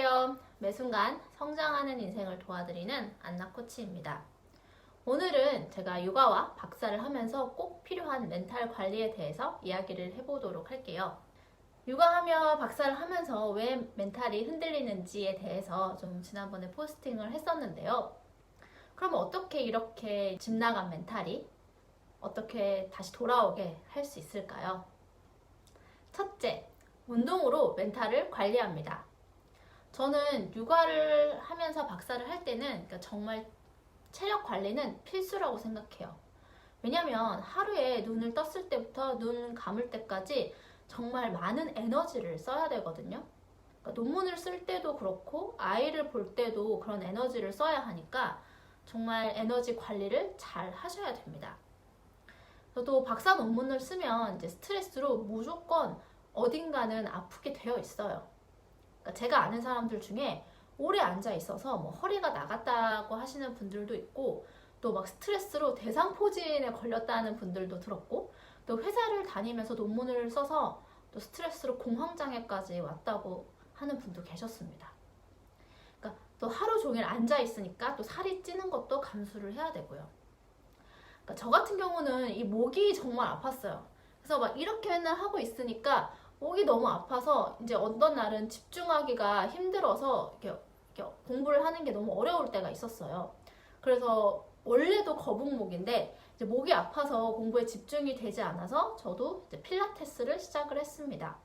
안녕하세요. 매 순간 성장하는 인생을 도와드리는 안나 코치입니다. 오늘은 제가 육아와 박사를 하면서 꼭 필요한 멘탈 관리에 대해서 이야기를 해보도록 할게요. 육아하며 박사를 하면서 왜 멘탈이 흔들리는지에 대해서 좀 지난번에 포스팅을 했었는데요. 그럼 어떻게 이렇게 집 나간 멘탈이 어떻게 다시 돌아오게 할 수 있을까요? 첫째, 운동으로 멘탈을 관리합니다. 저는 육아를 하면서 박사를 할 때는 정말 체력 관리는 필수라고 생각해요. 왜냐면 하루에 눈을 떴을 때부터 눈 감을 때까지 정말 많은 에너지를 써야 되거든요. 논문을 쓸 때도 그렇고 아이를 볼 때도 그런 에너지를 써야 하니까 정말 에너지 관리를 잘 하셔야 됩니다. 저도 박사 논문을 쓰면 이제 스트레스로 무조건 어딘가는 아프게 되어 있어요. 제가 아는 사람들 중에 오래 앉아 있어서 허리가 나갔다고 하시는 분들도 있고, 또 막 스트레스로 대상포진에 걸렸다는 분들도 들었고, 또 회사를 다니면서 논문을 써서 또 스트레스로 공황장애까지 왔다고 하는 분도 계셨습니다. 그러니까 또 하루 종일 앉아 있으니까 또 살이 찌는 것도 감수를 해야 되고요. 그러니까 저 같은 경우는 이 목이 정말 아팠어요. 그래서 막 이렇게 맨날 하고 있으니까 목이 너무 아파서 이제 어떤 날은 집중하기가 힘들어서 이렇게 공부를 하는 게 너무 어려울 때가 있었어요. 그래서 원래도 거북목인데 이제 목이 아파서 공부에 집중이 되지 않아서 저도 이제 필라테스를 시작을 했습니다.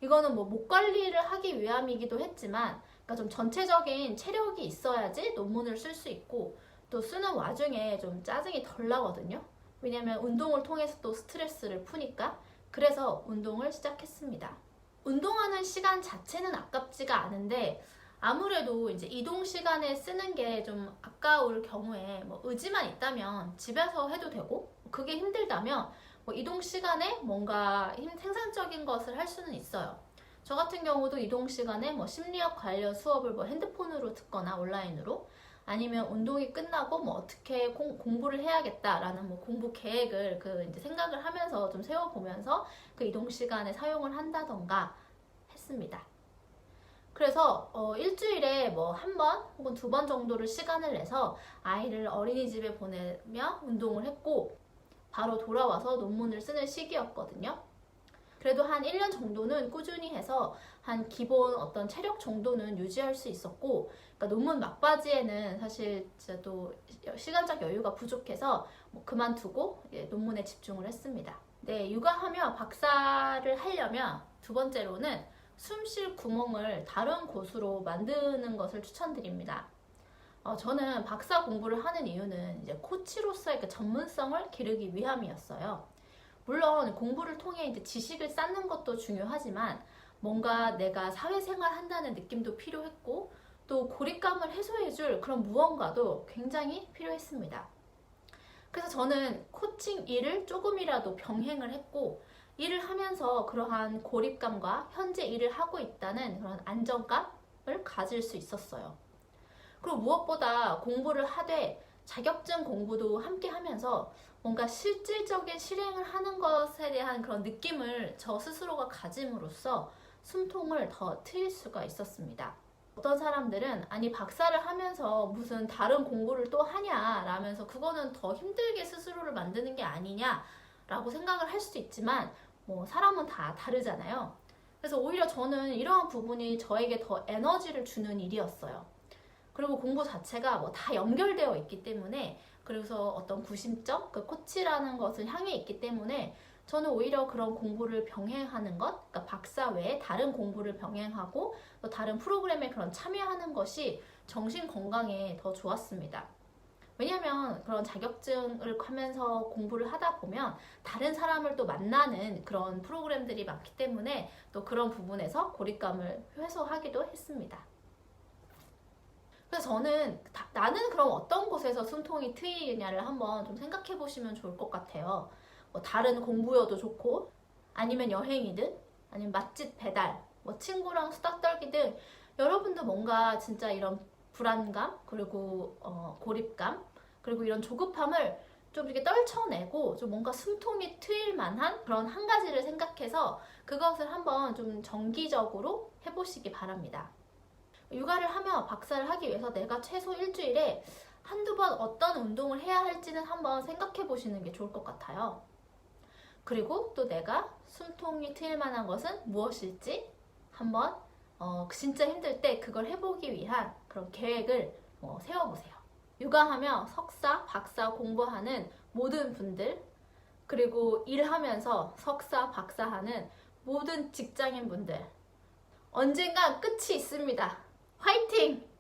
이거는 목 관리를 하기 위함이기도 했지만, 그러니까 좀 전체적인 체력이 있어야지 논문을 쓸 수 있고, 또 쓰는 와중에 좀 짜증이 덜 나거든요. 왜냐면 운동을 통해서 또 스트레스를 푸니까. 그래서 운동을 시작했습니다. 운동하는 시간 자체는 아깝지가 않은데, 아무래도 이제 이동 시간에 쓰는 게 좀 아까울 경우에 의지만 있다면 집에서 해도 되고, 그게 힘들다면 이동 시간에 뭔가 생산적인 것을 할 수는 있어요. 저 같은 경우도 이동 시간에 심리학 관련 수업을 핸드폰으로 듣거나 온라인으로, 아니면 운동이 끝나고 어떻게 공부를 해야겠다라는 공부 계획을 이제 생각을 하면서 좀 세워보면서 그 이동 시간에 사용을 한다던가 했습니다. 그래서 일주일에 한 번 혹은 두 번 정도를 시간을 내서 아이를 어린이집에 보내며 운동을 했고, 바로 돌아와서 논문을 쓰는 시기였거든요. 그래도 한 1년 정도는 꾸준히 해서 한 기본 어떤 체력 정도는 유지할 수 있었고, 그러니까 논문 막바지에는 사실 진짜 또 시간적 여유가 부족해서 그만두고 논문에 집중을 했습니다. 네, 육아하며 박사를 하려면 두 번째로는 숨 쉴 구멍을 다른 곳으로 만드는 것을 추천드립니다. 저는 박사 공부를 하는 이유는 이제 코치로서의 그 전문성을 기르기 위함이었어요. 물론 공부를 통해 이제 지식을 쌓는 것도 중요하지만, 뭔가 내가 사회생활 한다는 느낌도 필요했고, 또 고립감을 해소해줄 그런 무언가도 굉장히 필요했습니다. 그래서 저는 코칭 일을 조금이라도 병행을 했고, 일을 하면서 그러한 고립감과 현재 일을 하고 있다는 그런 안정감을 가질 수 있었어요. 그리고 무엇보다 공부를 하되 자격증 공부도 함께 하면서 뭔가 실질적인 실행을 하는 것에 대한 그런 느낌을 저 스스로가 가짐으로써 숨통을 더 트일 수가 있었습니다. 어떤 사람들은 아니 박사를 하면서 무슨 다른 공부를 또 하냐 라면서 그거는 더 힘들게 스스로를 만드는 게 아니냐 라고 생각을 할 수도 있지만, 사람은 다 다르잖아요. 그래서 오히려 저는 이러한 부분이 저에게 더 에너지를 주는 일이었어요. 그리고 공부 자체가 다 연결되어 있기 때문에, 그래서 어떤 구심점, 그 코치라는 것을 향해 있기 때문에 저는 오히려 그런 공부를 병행하는 것, 그러니까 박사 외에 다른 공부를 병행하고 또 다른 프로그램에 그런 참여하는 것이 정신 건강에 더 좋았습니다. 왜냐면 그런 자격증을 하면서 공부를 하다 보면 다른 사람을 또 만나는 그런 프로그램들이 많기 때문에 또 그런 부분에서 고립감을 해소하기도 했습니다. 그래서 저는 나는 그럼 어떤 곳에서 숨통이 트이냐를 한번 좀 생각해 보시면 좋을 것 같아요. 다른 공부여도 좋고, 아니면 여행이든, 아니면 맛집 배달, 친구랑 수다 떨기든, 여러분도 뭔가 진짜 이런 불안감, 그리고 고립감, 그리고 이런 조급함을 좀 이렇게 떨쳐내고 좀 뭔가 숨통이 트일 만한 그런 한 가지를 생각해서 그것을 한번 좀 정기적으로 해보시기 바랍니다. 육아를 하며 박사를 하기 위해서 내가 최소 일주일에 한두 번 어떤 운동을 해야 할지는 한번 생각해 보시는 게 좋을 것 같아요. 그리고 또 내가 숨통이 트일 만한 것은 무엇일지 한번 진짜 힘들 때 그걸 해보기 위한 그런 계획을 세워보세요. 육아하며 석사, 박사 공부하는 모든 분들, 그리고 일하면서 석사, 박사하는 모든 직장인 분들, 언젠가 끝이 있습니다. 화이팅!